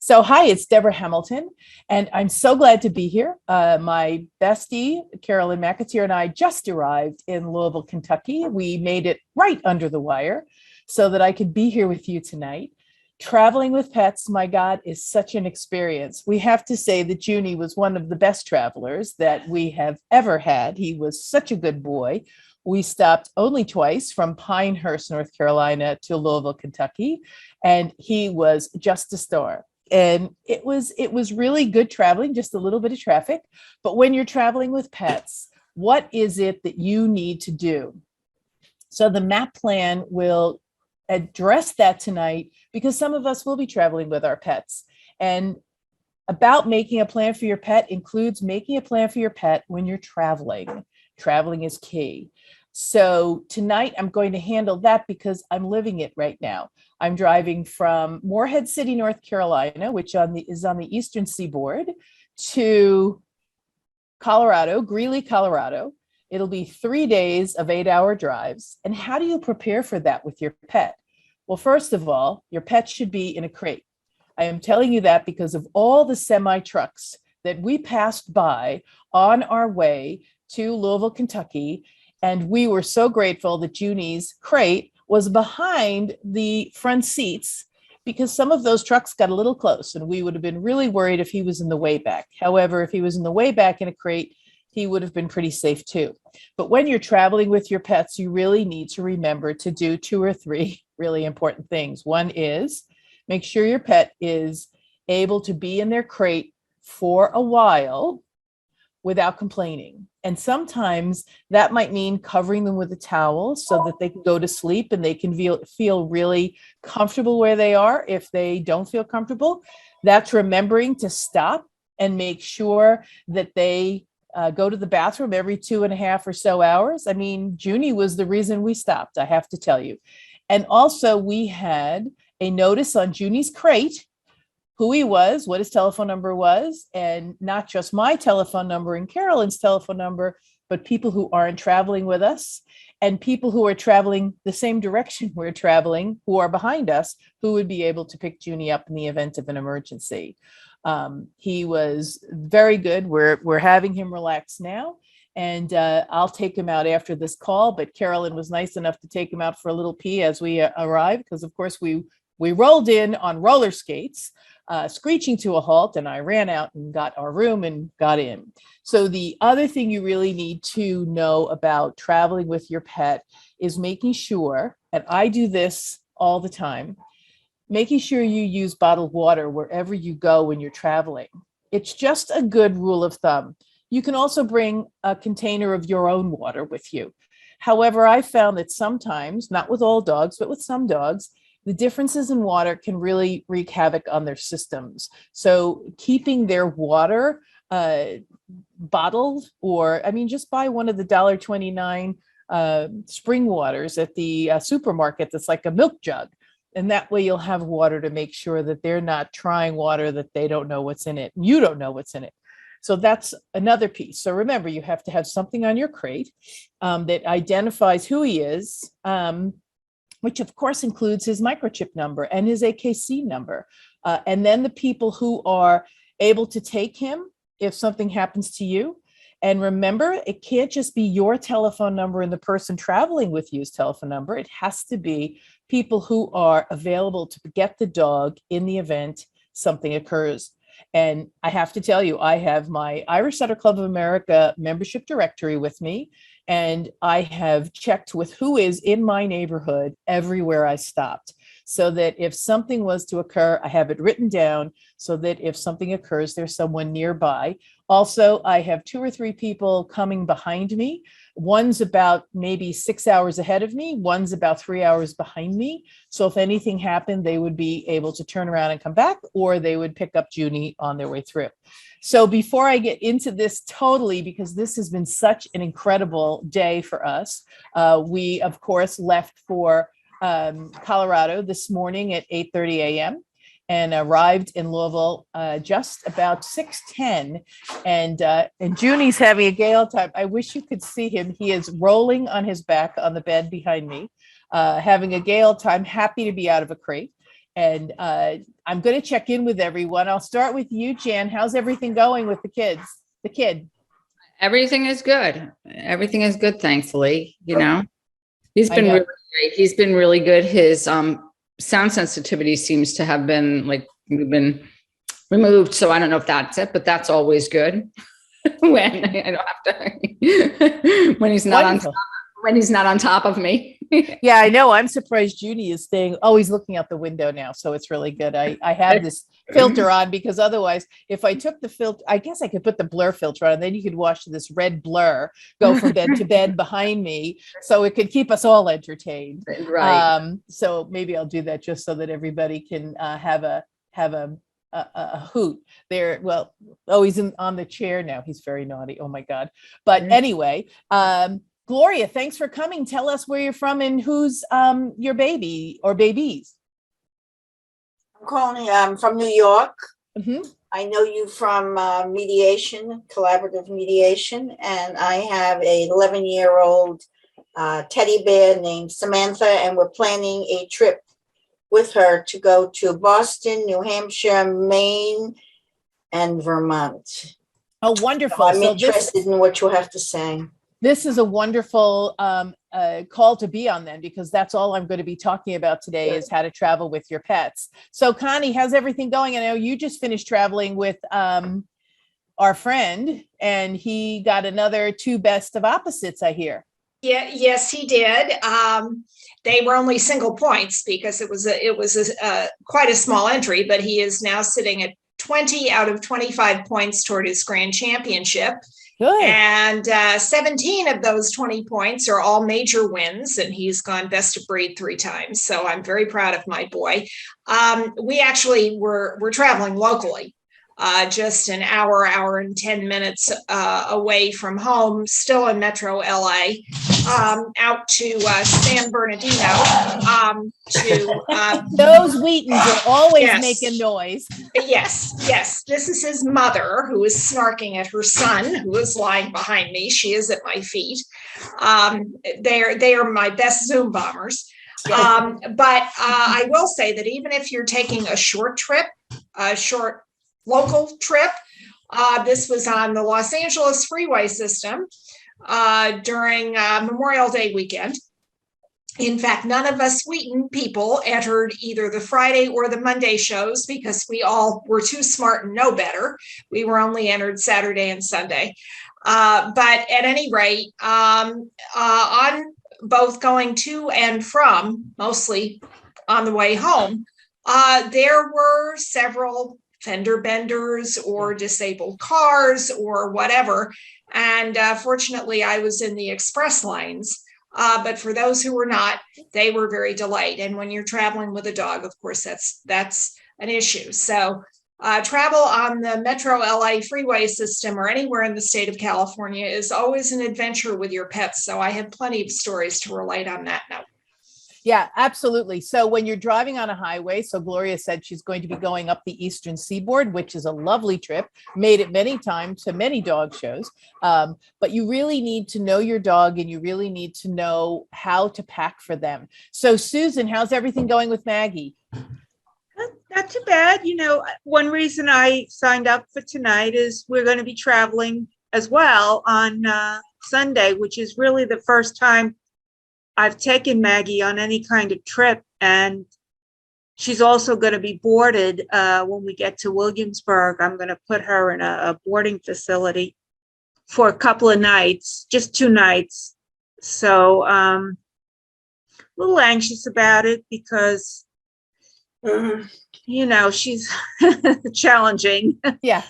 So, hi, it's Deborah Hamilton, and I'm so glad to be here. My bestie, Carolyn McAteer, and I just arrived in Louisville, Kentucky. We made it right under the wire so that I could be here with you tonight. Traveling with pets, my God, is such an experience. We have to say that Juni was one of the best travelers that we have ever had. He was such a good boy. We stopped only twice from Pinehurst, North Carolina to Louisville, Kentucky, and he was just a star. And it was really good traveling, just a little bit of traffic. But when you're traveling with pets, what is it that you need to do? So the MAAP plan will address that tonight because some of us will be traveling with our pets. And about making a plan for your pet includes making a plan for your pet when you're traveling. Traveling is key. So tonight I'm going to handle that because I'm living it right now. I'm driving from Morehead City, North Carolina, which is on the eastern seaboard, to Colorado, Greeley, Colorado. It'll be 3 days of 8-hour drives. And how do you prepare for that with your pet? Well, first of all, your pet should be in a crate. I am telling you that because of all the semi trucks that we passed by on our way to Louisville, Kentucky. And we were so grateful that Juni's crate was behind the front seats because some of those trucks got a little close and we would have been really worried if he was in the way back. However, if he was in the way back in a crate, he would have been pretty safe too. But when you're traveling with your pets, you really need to remember to do 2 or 3 really important things. One is make sure your pet is able to be in their crate for a while without complaining. And sometimes that might mean covering them with a towel so that they can go to sleep and they can feel really comfortable where they are. If they don't feel comfortable, that's remembering to stop and make sure that they go to the bathroom every 2.5 or so hours. I mean, Juni was the reason we stopped, I have to tell you. And also we had a notice on Juni's crate who he was, what his telephone number was, and not just my telephone number and Carolyn's telephone number, but people who aren't traveling with us and people who are traveling the same direction we're traveling, who are behind us, who would be able to pick Juni up in the event of an emergency. He was very good. We're having him relax now. And I'll take him out after this call, but Carolyn was nice enough to take him out for a little pee as we arrived, because of course we rolled in on roller skates, screeching to a halt, and I ran out and got our room and got in. So the other thing you really need to know about traveling with your pet is making sure, and I do this all the time, making sure you use bottled water wherever you go when you're traveling. It's just a good rule of thumb. You can also bring a container of your own water with you. However, I found that sometimes, not with all dogs, but with some dogs, the differences in water can really wreak havoc on their systems. So keeping their water bottled, or just buy one of the $1.29 spring waters at the supermarket that's like a milk jug. And that way you'll have water to make sure that they're not trying water that they don't know what's in it. And you don't know what's in it. So that's another piece. So remember, you have to have something on your crate that identifies who he is, which of course includes his microchip number and his AKC number. And then the people who are able to take him if something happens to you. And remember, it can't just be your telephone number and the person traveling with you's telephone number. It has to be people who are available to get the dog in the event something occurs. And I have to tell you, I have my Irish Setter Club of America membership directory with me, and I have checked with who is in my neighborhood everywhere I stopped, so that if something was to occur, I have it written down so that if something occurs, there's someone nearby. Also, I have 2 or 3 people coming behind me. One's about maybe 6 hours ahead of me. One's about 3 hours behind me. So if anything happened, they would be able to turn around and come back, or they would pick up Juni on their way through. So before I get into this totally, because this has been such an incredible day for us, we, of course, left for Colorado this morning at 8:30 a.m. and arrived in Louisville just about 6:10. And Juni's having a gay old time. I wish you could see him. He is rolling on his back on the bed behind me, having a gay old time, happy to be out of a crate. And I'm going to check in with everyone. I'll start with you, Jan. How's everything going with the kids? The kid? Everything is good. Everything is good, thankfully. He's I been know. really great. He's been really good. His sound sensitivity seems to have been removed. So I don't know if that's it, but that's always good when I don't have to when he's not Wonderful. when he's not on top of me. Yeah, I know. I'm surprised Juni is staying. Oh, he's looking out the window now. So it's really good. I have this filter on because otherwise, if I took the filter, I guess I could put the blur filter on and then you could watch this red blur go from bed to bed behind me. So it could keep us all entertained. Right. So maybe I'll do that just so that everybody can have a hoot there. Well, oh, he's on the chair now. He's very naughty. Oh my God. But anyway, Gloria, thanks for coming. Tell us where you're from and who's your baby or babies. I'm calling from New York. Mm-hmm. I know you from mediation, collaborative mediation, and I have a 11-year-old teddy bear named Samantha, and we're planning a trip with her to go to Boston, New Hampshire, Maine, and Vermont. Oh, wonderful. So I'm interested in what you have to say. This is a wonderful call to be on then, because that's all I'm going to be talking about today is how to travel with your pets. So Connie, how's everything going? I know you just finished traveling with our friend and he got another 2 best of opposites, I hear. Yeah, yes, he did. They were only single points because it was quite a small entry, but he is now sitting at 20 out of 25 points toward his grand championship. Good. And 17 of those 20 points are all major wins, and he's gone best of breed 3 times. So I'm very proud of my boy. We actually we're traveling locally, just an hour and 10 minutes away from home, still in Metro LA, out to San Bernardino. Those Wheatons are always Yes. making noise. Yes. This is his mother, who is snarking at her son, who is lying behind me. She is at my feet. They are my best Zoom bombers. But I will say that even if you're taking a short local trip, this was on the Los Angeles freeway system during Memorial Day weekend. In fact, none of us Wheaton people entered either the Friday or the Monday shows because we all were too smart and know better. We were only entered Saturday and Sunday. But at any rate, on both going to and from, mostly on the way home, there were several fender benders or disabled cars or whatever. And fortunately, I was in the express lanes. But for those who were not, they were very delayed. And when you're traveling with a dog, of course, that's an issue. So travel on the Metro LA freeway system or anywhere in the state of California is always an adventure with your pets. So I have plenty of stories to relate on that note. Yeah, absolutely. So when you're driving on a highway, so Gloria said she's going to be going up the Eastern Seaboard, which is a lovely trip, made it many times to many dog shows. But you really need to know your dog and you really need to know how to pack for them. So Susan, how's everything going with Maggie? Not too bad. One reason I signed up for tonight is we're going to be traveling as well on Sunday, which is really the first time I've taken Maggie on any kind of trip, and she's also going to be boarded when we get to Williamsburg. I'm going to put her in a boarding facility for a couple of nights, just 2 nights. So a little anxious about it because, she's challenging. Yeah.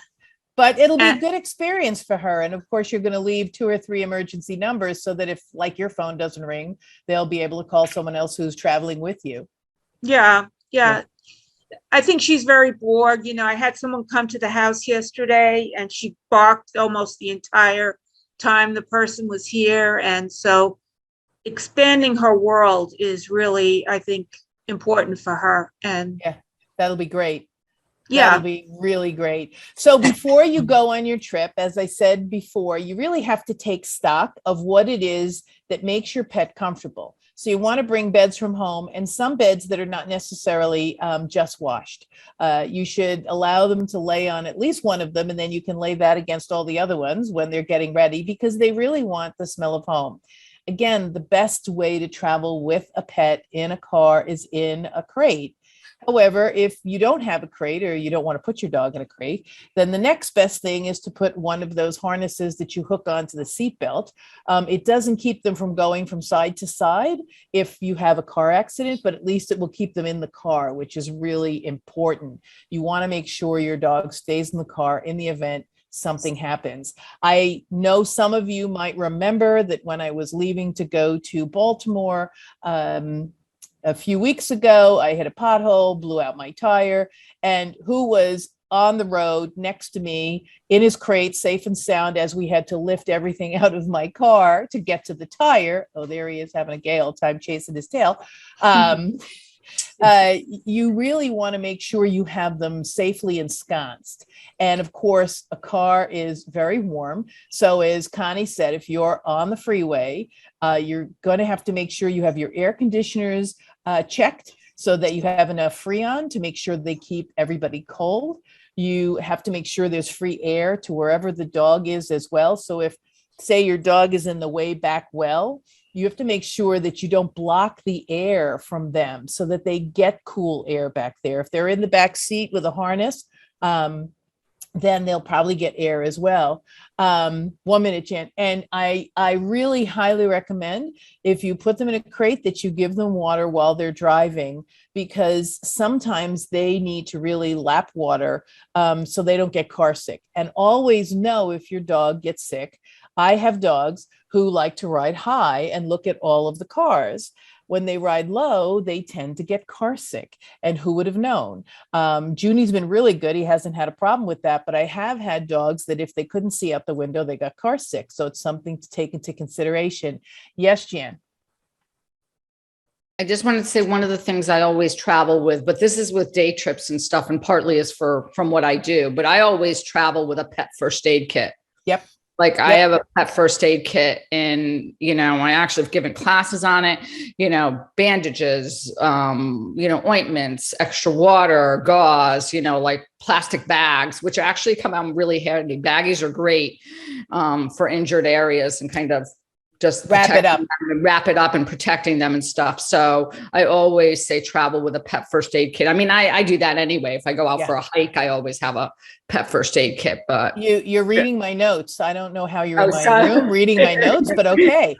But it'll be a good experience for her. And of course, you're going to leave 2 or 3 emergency numbers so that if like your phone doesn't ring, they'll be able to call someone else who's traveling with you. Yeah. I think she's very bored. I had someone come to the house yesterday and she barked almost the entire time the person was here. And so expanding her world is really, I think, important for her. And yeah, that'll be great. Yeah. That'll be really great. So before you go on your trip, as I said before, you really have to take stock of what it is that makes your pet comfortable. So you want to bring beds from home, and some beds that are not necessarily just washed. You should allow them to lay on at least one of them, and then you can lay that against all the other ones when they're getting ready, because they really want the smell of home. Again, the best way to travel with a pet in a car is in a crate. However, if you don't have a crate or you don't want to put your dog in a crate, then the next best thing is to put one of those harnesses that you hook onto the seatbelt. It doesn't keep them from going from side to side if you have a car accident, but at least it will keep them in the car, which is really important. You want to make sure your dog stays in the car in the event something happens. I know some of you might remember that when I was leaving to go to Baltimore, a few weeks ago, I hit a pothole, blew out my tire, and who was on the road next to me in his crate, safe and sound, as we had to lift everything out of my car to get to the tire. Oh, there he is having a gay old time chasing his tail. You really want to make sure you have them safely ensconced. And of course, a car is very warm. So as Connie said, if you're on the freeway, you're going to have to make sure you have your air conditioners checked so that you have enough Freon to make sure they keep everybody cold. You have to make sure there's free air to wherever the dog is as well. So if, say, your dog is in the way back well, you have to make sure that you don't block the air from them so that they get cool air back there. If they're in the back seat with a harness, then they'll probably get air as well. 1 minute, Jan. And I really highly recommend, if you put them in a crate, that you give them water while they're driving, because sometimes they need to really lap water so they don't get car sick. And always know if your dog gets sick. I have dogs who like to ride high and look at all of the cars. When they ride low, they tend to get car sick. And who would have known? Juni's been really good. He hasn't had a problem with that, but I have had dogs that if they couldn't see out the window, they got car sick. So it's something to take into consideration. Yes, Jan. I just wanted to say one of the things I always travel with, but this is with day trips and stuff, and partly is from what I do, but I always travel with a pet first aid kit. Yep. Like I have a pet first aid kit, and, I actually have given classes on it, bandages, ointments, extra water, gauze, like plastic bags, which actually come out really handy. Baggies are great for injured areas and kind of just wrap it up and protecting them and stuff. So I always say travel with a pet first aid kit. I mean, I do that anyway. If I go out for a hike, I always have a pet first aid kit. But you're reading my notes. I don't know how you're in my room reading my notes, but okay.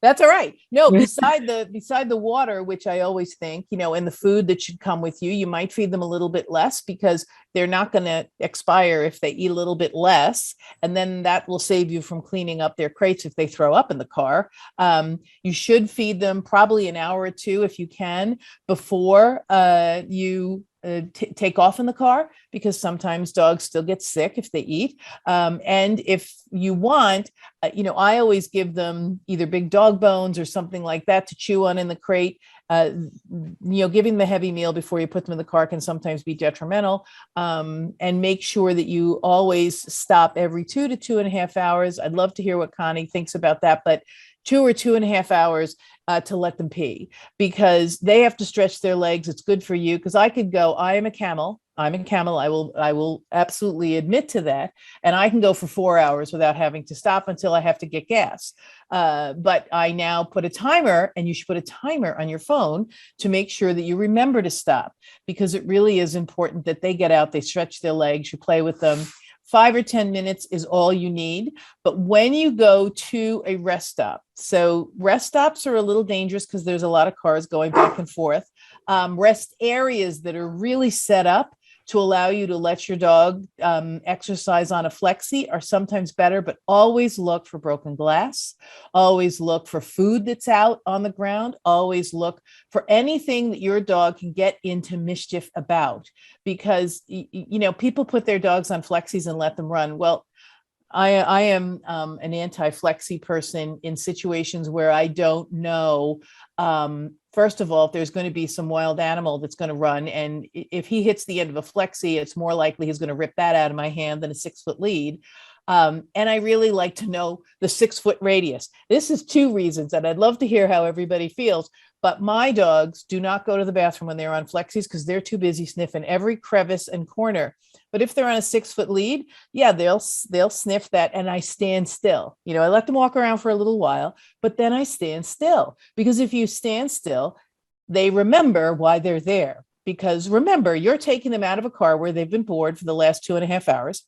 That's all right. No, beside the water, which I always think, and the food that should come with you, you might feed them a little bit less, because they're not going to expire if they eat a little bit less. And then that will save you from cleaning up their crates if they throw up in the car. You should feed them probably an hour or two, if you can, before you take off in the car, because sometimes dogs still get sick if they eat. And if you want, I always give them either big dog bones or something like that to chew on in the crate. Giving the heavy meal before you put them in the car can sometimes be detrimental. And make sure that you always stop every 2 to 2.5 hours. I'd love to hear what Connie thinks about that, but 2 or 2.5 hours to let them pee, because they have to stretch their legs. It's good for you. Because I could go, I'm a camel. I will absolutely admit to that. And I can go for 4 hours without having to stop until I have to get gas. But I now put a timer, and you should put a timer on your phone to make sure that you remember to stop, because it really is important that they get out, they stretch their legs, you play with them. 5 or 10 minutes is all you need. But when you go to a rest stop, so rest stops are a little dangerous because there's a lot of cars going back and forth. Rest areas that are really set up to allow you to let your dog exercise on a flexi are sometimes better, but always look for broken glass. Always look for food that's out on the ground. Always look for anything that your dog can get into mischief about, because, people put their dogs on flexis and let them run. Well, I am an anti-flexi person in situations where I don't know, first of all, if there's going to be some wild animal that's going to run. And if he hits the end of a flexi, it's more likely he's going to rip that out of my hand than a 6-foot lead. And I really like to know the 6-foot radius. This is 2 reasons, and I'd love to hear how everybody feels. But my dogs do not go to the bathroom when they're on flexies because they're too busy sniffing every crevice and corner. But if they're on a 6-foot lead, yeah, they'll sniff that, and I stand still. I let them walk around for a little while, but then I stand still, because if you stand still, they remember why they're there. Because remember, you're taking them out of a car where they've been bored for the last 2.5 hours.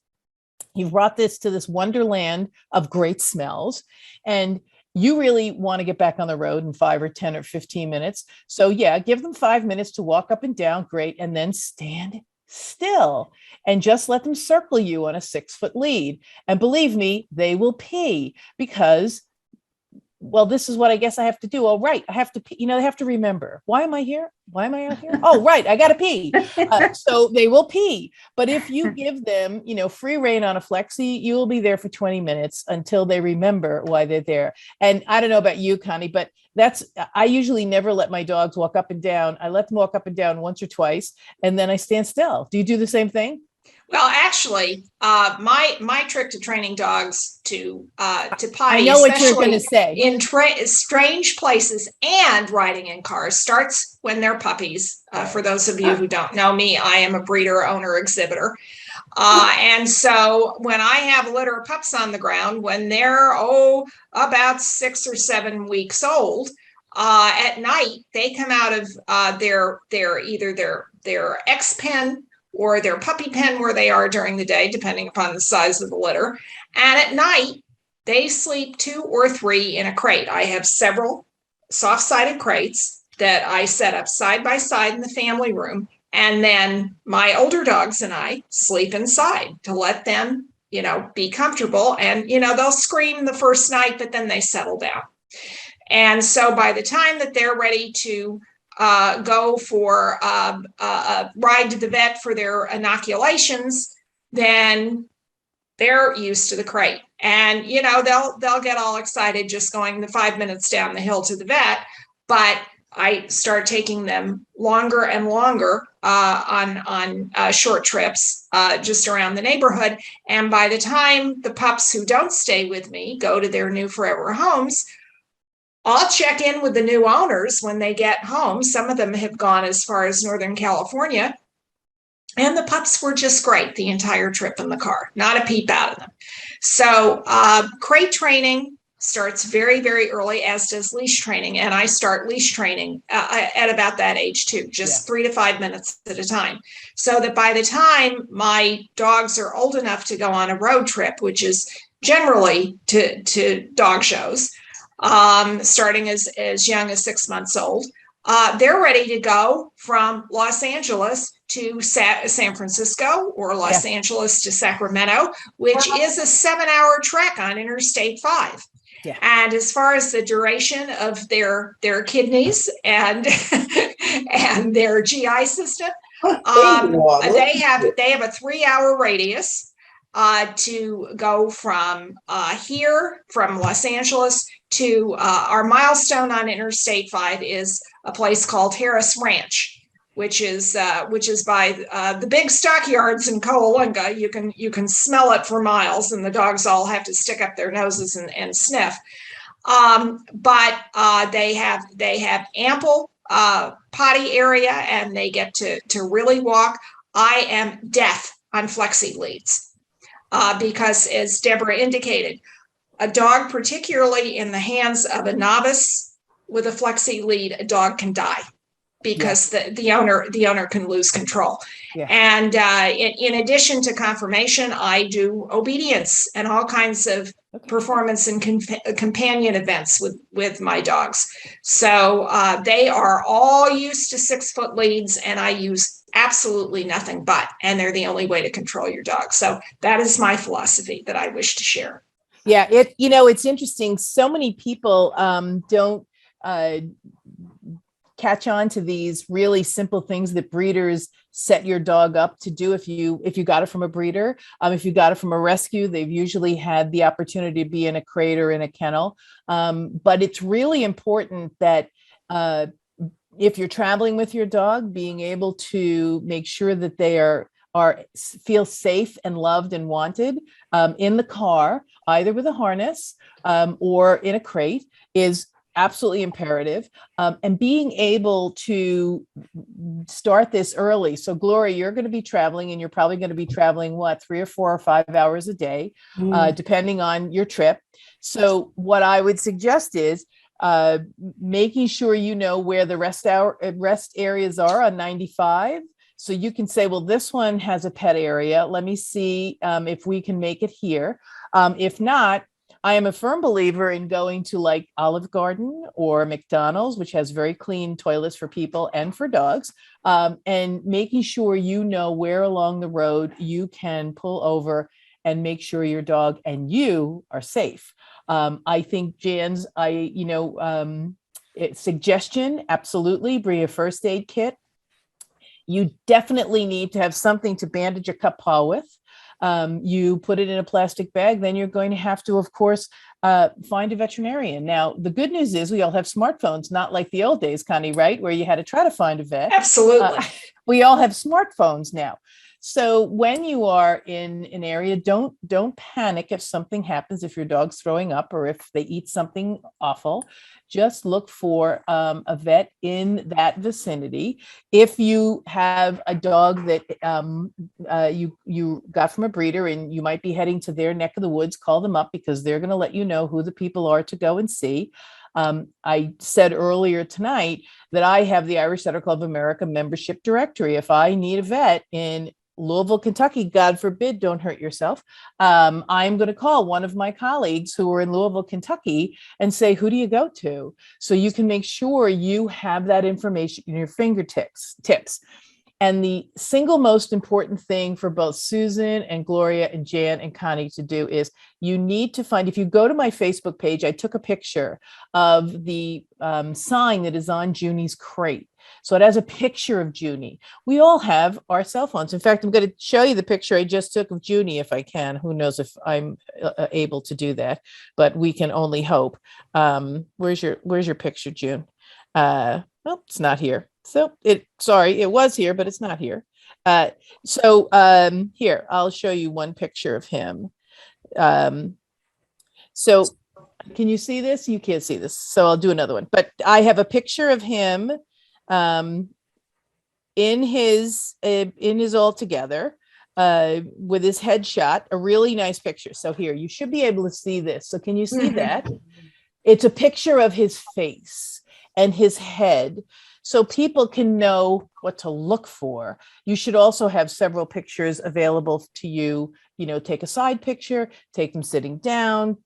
You've brought this to this wonderland of great smells, and you really want to get back on the road in 5 or 10 or 15 minutes. So yeah, give them 5 minutes to walk up and down. Great. And then stand still and just let them circle you on a 6-foot lead. And believe me, they will pee, because, well, this is what I guess I have to do. Oh, right. I have to pee. They have to remember, why am I here? Why am I out here? Oh, right. I got to pee. So they will pee. But if you give them, free rein on a flexi, you will be there for 20 minutes until they remember why they're there. And I don't know about you, Connie, but I usually never let my dogs walk up and down. I let them walk up and down once or twice, and then I stand still. Do you do the same thing? Well, actually, my trick to training dogs to potty, I know what you're going to say, in strange places and riding in cars, starts when they're puppies. For those of you who don't know me, I am a breeder, owner, exhibitor. And so when I have a litter of pups on the ground, when they're, about 6 or 7 weeks old, at night, they come out of either their X pen or their puppy pen where they are during the day, depending upon the size of the litter. And at night, they sleep 2 or 3 in a crate. I have several soft-sided crates that I set up side by side in the family room. And then my older dogs and I sleep inside to let them, be comfortable. And, they'll scream the first night, but then they settle down. And so by the time that they're ready to go for a ride to the vet for their inoculations, then they're used to the crate. And, they'll get all excited just going the 5 minutes down the hill to the vet. But I start taking them longer and longer on short trips just around the neighborhood. And by the time the pups who don't stay with me go to their new forever homes, I'll check in with the new owners when they get home. Some of them have gone as far as Northern California. And the pups were just great the entire trip in the car, not a peep out of them. So crate training starts very, very early, as does leash training. And I start leash training at about that age too, just 3 to 5 minutes at a time. So that by the time my dogs are old enough to go on a road trip, which is generally to dog shows, starting as young as 6 months old, they're ready to go from Los Angeles to San Francisco or Los Angeles to Sacramento, which is a 7-hour trek on Interstate 5. Yeah. And as far as the duration of their kidneys and and their GI system, they have a 3-hour radius to go from here, from Los Angeles to our milestone on Interstate 5 is a place called Harris Ranch, which is by the big stockyards in Coalinga. You can smell it for miles, and the dogs all have to stick up their noses and sniff. But they have ample potty area, and they get to really walk. I am death on flexi leads because, as Deborah indicated, a dog, particularly in the hands of a novice with a flexi lead, a dog can die because the owner can lose control. Yeah. And in addition to conformation, I do obedience and all kinds of performance and companion events with my dogs. So they are all used to 6-foot leads, and I use absolutely nothing but, and they're the only way to control your dog. So that is my philosophy that I wish to share. Yeah, it's interesting. So many people don't catch on to these really simple things that breeders set your dog up to do. If you got it from a breeder, if you got it from a rescue, they've usually had the opportunity to be in a crate or in a kennel. But it's really important that if you're traveling with your dog, being able to make sure that they are feel safe and loved and wanted in the car, either with a harness or in a crate, is absolutely imperative. And being able to start this early. So Gloria, you're going to be traveling, and you're probably going to be traveling, what, 3 or 4 or 5 hours a day, depending on your trip. So what I would suggest is making sure you know where the rest areas are on 95. So you can say, well, this one has a pet area. Let me see if we can make it here. If not, I am a firm believer in going to like Olive Garden or McDonald's, which has very clean toilets for people and for dogs, and making sure you know where along the road you can pull over and make sure your dog and you are safe. I think Jan's, suggestion, absolutely, bring a first aid kit. You definitely need to have something to bandage a cut paw with. You put it in a plastic bag, then you're going to have to, of course, find a veterinarian. Now, the good news is we all have smartphones, not like the old days, Connie, right? Where you had to try to find a vet. Absolutely. We all have smartphones now. So when you are in an area, don't panic if something happens, if your dog's throwing up or if they eat something awful. Just look for a vet in that vicinity. If you have a dog that you got from a breeder and you might be heading to their neck of the woods, call them up, because they're going to let you know who the people are to go and see. I said earlier tonight that I have the Irish Setter Club of America membership directory. If I need a vet in Louisville, Kentucky, God forbid, don't hurt yourself, I'm going to call one of my colleagues who are in Louisville, Kentucky, and say, who do you go to? So you can make sure you have that information in your fingertips. And the single most important thing for both Susan and Gloria and Jan and Connie to do is you need to find, if you go to my Facebook page, I took a picture of the sign that is on Juni's crate. So it has a picture of Juni. We all have our cell phones. In fact, I'm going to show you the picture I just took of Juni if I can. Who knows if I'm able to do that, but we can only hope. Where's your picture, June? Oh, it's not here. So it was here, but it's not here. Here, I'll show you one picture of him. So can you see this? You can't see this. So I'll do another one, but I have a picture of him in his all together with his headshot, a really nice picture. So here, you should be able to see this. So can you see that? It's a picture of his face and his head, so people can know what to look for. You should also have several pictures available to you. Take a side picture, take them sitting down,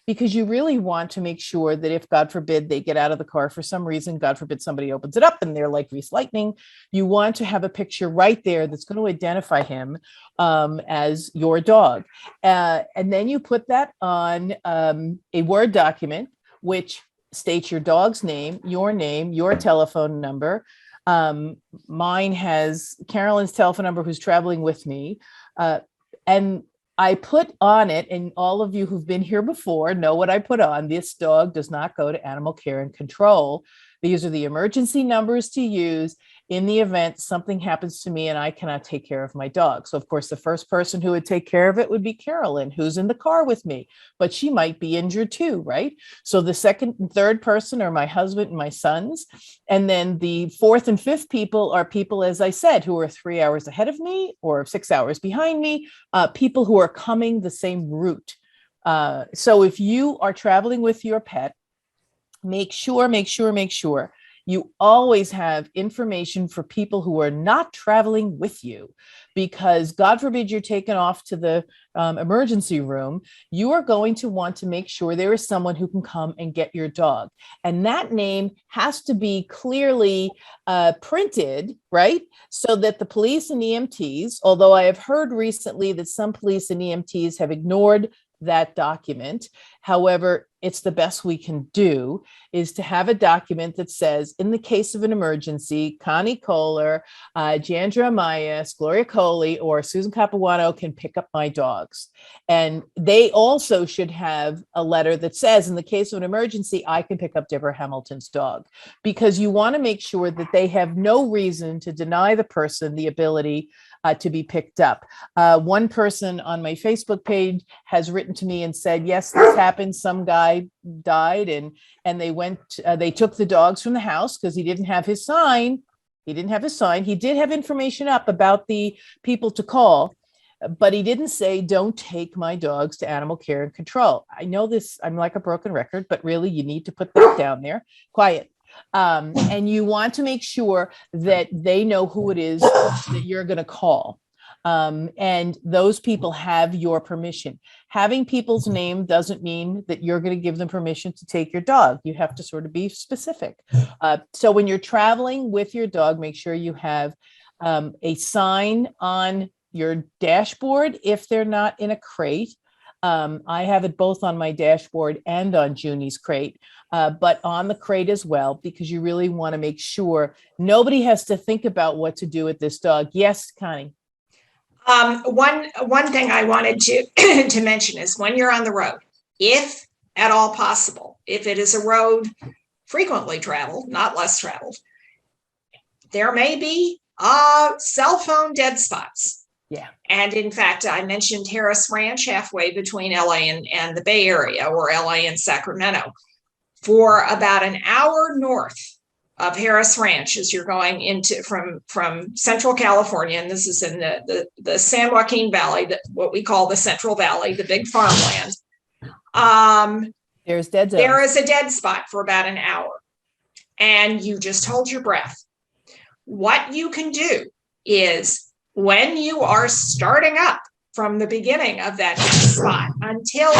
because you really want to make sure that if, God forbid, they get out of the car for some reason, God forbid somebody opens it up and they're like Grease Lightning, you want to have a picture right there that's going to identify him as your dog. And then you put that on a Word document, which states your dog's name, your telephone number. Mine has Carolyn's telephone number, who's traveling with me. And I put on it, and all of you who've been here before know what I put on. This dog does not go to animal care and control. These are the emergency numbers to use in the event something happens to me and I cannot take care of my dog. So of course, the first person who would take care of it would be Carolyn, who's in the car with me, but she might be injured too, right? So the second and third person are my husband and my sons. And then the fourth and fifth people are people, as I said, who are 3 hours ahead of me or 6 hours behind me, people who are coming the same route. So if you are traveling with your pet, make sure you always have information for people who are not traveling with you, because God forbid you're taken off to the emergency room, you are going to want to make sure there is someone who can come and get your dog. And that name has to be clearly printed, right? So that the police and EMTs, although I have heard recently that some police and EMTs have ignored that document. However, it's the best we can do is to have a document that says, in the case of an emergency, Connie Kohler, Jandra Mayas, Gloria Coley, or Susan Capuano can pick up my dogs. And they also should have a letter that says, in the case of an emergency, I can pick up Deborah Hamilton's dog, because you want to make sure that they have no reason to deny the person the ability to be picked up. One person on my Facebook page has written to me and said, yes, this happened. Some guy died and they took the dogs from the house because he didn't have his sign. He did have information up about the people to call, but he didn't say, don't take my dogs to animal care and control. I know this, I'm like a broken record, but really you need to put that down there. Quiet. And you want to make sure that they know who it is that you're going to call. And those people have your permission. Having people's name doesn't mean that you're going to give them permission to take your dog. You have to sort of be specific. So when you're traveling with your dog, make sure you have a sign on your dashboard if they're not in a crate. I have it both on my dashboard and on Juni's crate, but on the crate as well, because you really want to make sure nobody has to think about what to do with this dog. Yes, Connie. One thing I wanted to to mention is when you're on the road, if at all possible, if it is a road frequently traveled, not less traveled, there may be cell phone dead spots. Yeah. And in fact, I mentioned Harris Ranch, halfway between LA and the Bay Area, or LA and Sacramento. For about an hour north of Harris Ranch, as you're going into from Central California, and this is in the San Joaquin Valley, what we call the Central Valley, the big farmland. There's dead zones. There is a dead spot for about an hour, and you just hold your breath. What you can do is, when you are starting up from the beginning of that dead spot until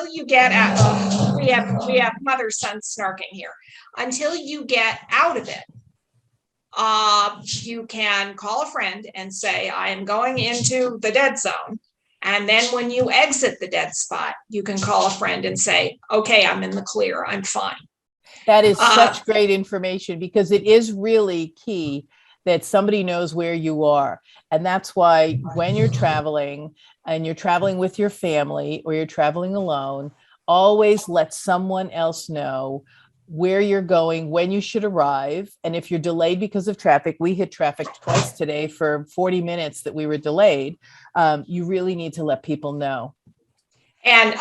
you get out, we have mother-son snarking here. Until you get out of it, you can call a friend and say, I am going into the dead zone. And then when you exit the dead spot, you can call a friend and say, okay, I'm in the clear, I'm fine. That is such great information, because it is really key that somebody knows where you are. And that's why when you're traveling and you're traveling with your family or you're traveling alone, always let someone else know where you're going, when you should arrive. And if you're delayed because of traffic, we hit traffic twice today for 40 minutes that we were delayed. You really need to let people know. And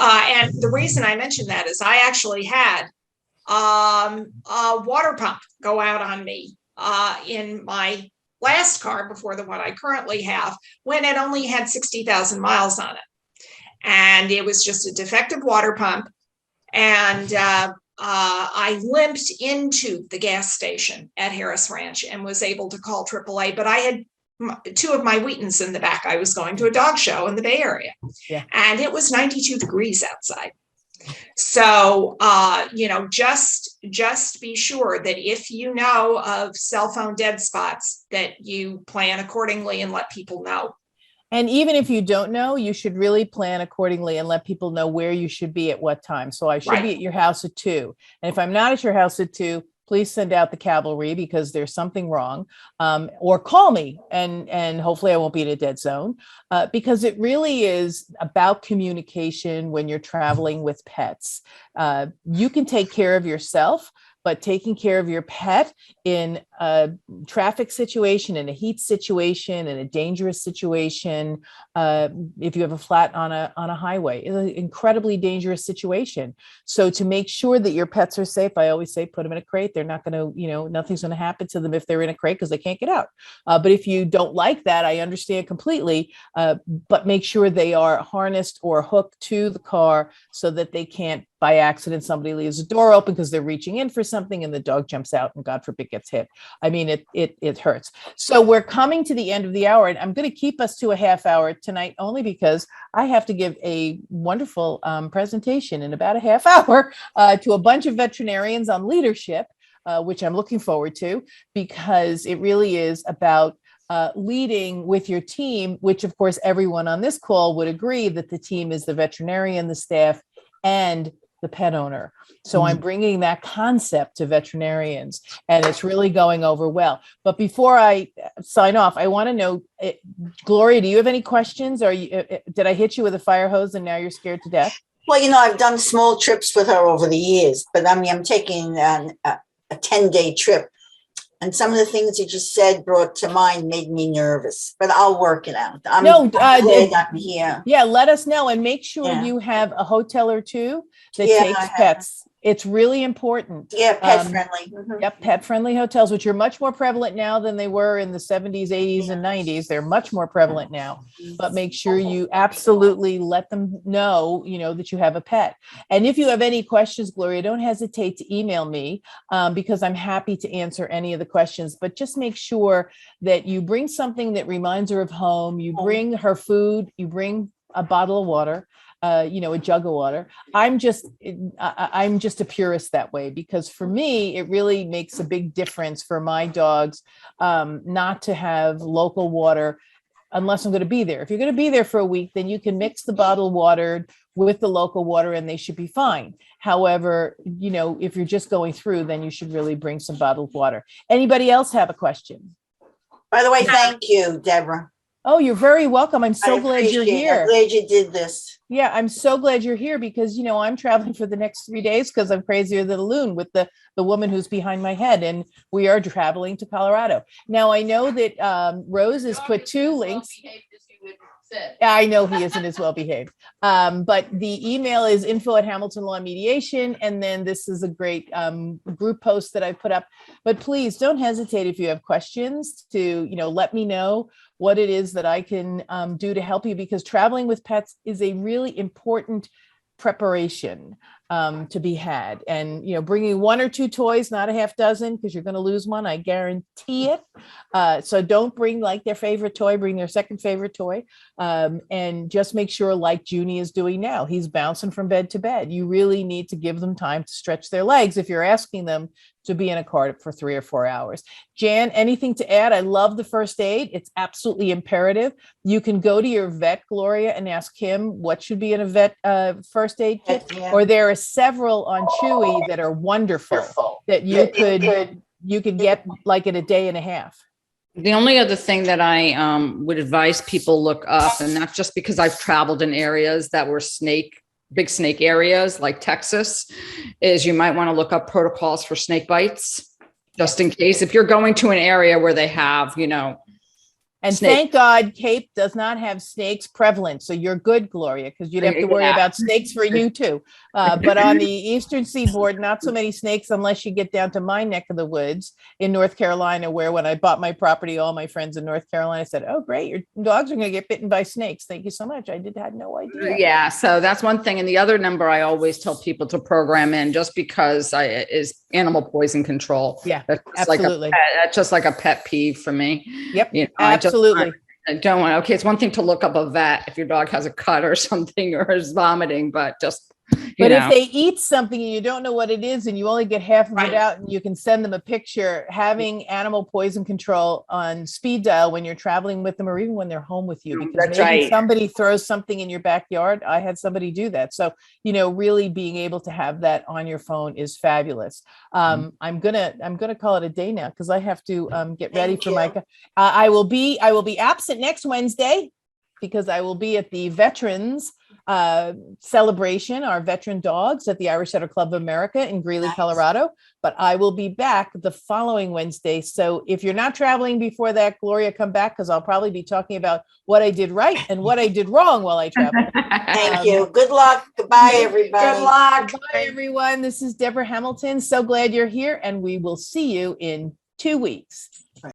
the reason I mentioned that is I actually had a water pump go out on me in my last car before the one I currently have, when it only had 60,000 miles on it. And it was just a defective water pump. And I limped into the gas station at Harris Ranch and was able to call AAA, but I had two of my Wheatons in the back. I was going to a dog show in the Bay Area, and it was 92 degrees outside. So, just be sure that if you know of cell phone dead spots, that you plan accordingly and let people know. And even if you don't know, you should really plan accordingly and let people know where you should be at what time. So I should be at your house at 2. And if I'm not at your house at 2, please send out the cavalry because there's something wrong, or call me and hopefully I won't be in a dead zone, because it really is about communication when you're traveling with pets. You can take care of yourself, but taking care of your pet in a traffic situation, in a heat situation, in a dangerous situation, if you have a flat on a highway, it's an incredibly dangerous situation. So to make sure that your pets are safe, I always say, put them in a crate. They're not going to, nothing's going to happen to them if they're in a crate because they can't get out. But if you don't like that, I understand completely, but make sure they are harnessed or hooked to the car so that they can't, by accident, somebody leaves the door open because they're reaching in for something and the dog jumps out and God forbid gets hit. I mean, it hurts. So we're coming to the end of the hour, and I'm going to keep us to a half hour tonight only because I have to give a wonderful presentation in about a half hour to a bunch of veterinarians on leadership, which I'm looking forward to, because it really is about leading with your team, which of course everyone on this call would agree that the team is the veterinarian, the staff, and the pet owner. So I'm bringing that concept to veterinarians, and it's really going over well. But before I sign off, I want to know, Gloria, do you have any questions? Or did I hit you with a fire hose and now you're scared to death? Well, I've done small trips with her over the years, but I'm taking a 10-day trip. And some of the things you just said brought to mind made me nervous, but I'll work it out. I'm No, glad I'm here. Yeah, let us know and make sure Yeah. you have a hotel or two that Yeah, I takes have. pets. It's really important. Yeah, pet Um, friendly. Mhm. Yep, pet-friendly hotels, which are much more prevalent now than they were in the 70s, 80s, and 90s. They're much more prevalent now. But make sure you absolutely let them know, that you have a pet. And if you have any questions, Gloria, don't hesitate to email me because I'm happy to answer any of the questions. But just make sure that you bring something that reminds her of home. You bring her food. You bring a bottle of water. A jug of water. I'm just a purist that way, because for me, it really makes a big difference for my dogs not to have local water unless I'm going to be there. If you're going to be there for a week, then you can mix the bottled water with the local water and they should be fine. However, if you're just going through, then you should really bring some bottled water. Anybody else have a question? By the way, thank you, Deborah. Oh, you're very welcome. I'm so glad you're appreciate it. here. I'm glad you did this. Yeah, I'm so glad you're here because, I'm traveling for the next 3 days because I'm crazier than a loon with the woman who's behind my head. And we are traveling to Colorado. Now, I know that Rose has put 2 links. Yeah, I know he isn't as well behaved. But the email is info@Hamilton Law Mediation. And then this is a great group post that I put up. But please don't hesitate if you have questions to, let me know what it is that I can do to help you, because traveling with pets is a really important preparation to be had. And, bringing 1 or 2 toys, not a half dozen, because you're going to lose one, I guarantee it. So don't bring like their favorite toy, bring their second favorite toy. And just make sure, like Juni is doing now, he's bouncing from bed to bed. You really need to give them time to stretch their legs if you're asking them to be in a car for 3 or 4 hours. Jan, anything to add? I love the first aid. It's absolutely imperative. You can go to your vet, Gloria, and ask him what should be in a vet first aid kit. Yeah. Or there are several on Chewy that are wonderful that you could get like in a day and a half. The only other thing that I would advise people look up, and not just because I've traveled in areas that were big snake areas like Texas, is you might want to look up protocols for snake bites, just in case if you're going to an area where they have, And snake. Thank God Cape does not have snakes prevalent. So you're good, Gloria, because you'd have to worry about snakes for you too. But on the Eastern Seaboard, not so many snakes unless you get down to my neck of the woods in North Carolina, where when I bought my property, all my friends in North Carolina said, "Oh, great, your dogs are going to get bitten by snakes. Thank you so much. I had no idea." Yeah, so that's one thing. And the other number I always tell people to program in, just because is animal poison control. Yeah, that's absolutely. That's just like a pet peeve for me. Yep, absolutely. I don't want. Okay, it's one thing to look up a vet if your dog has a cut or something or is vomiting, but just. If they eat something and you don't know what it is and you only get half of Right. it out and you can send them a picture, having animal poison control on speed dial when you're traveling with them or even when they're home with you, because That's maybe right. somebody throws something in your backyard. I had somebody do that. So, really being able to have that on your phone is fabulous. I'm gonna call it a day now because I have to get ready Thank for you. my. I will be absent next Wednesday because I will be at the Veterans celebration, our veteran dogs at the Irish Setter Club of America in Greeley, Nice. Colorado. But I will be back the following Wednesday. So if you're not traveling before that, Gloria, come back because I'll probably be talking about what I did right and what I did wrong while I traveled. Thank you. Good luck. Goodbye, everybody. Good luck. Bye, everyone. This is Deborah Hamilton. So glad you're here, and we will see you in 2 weeks.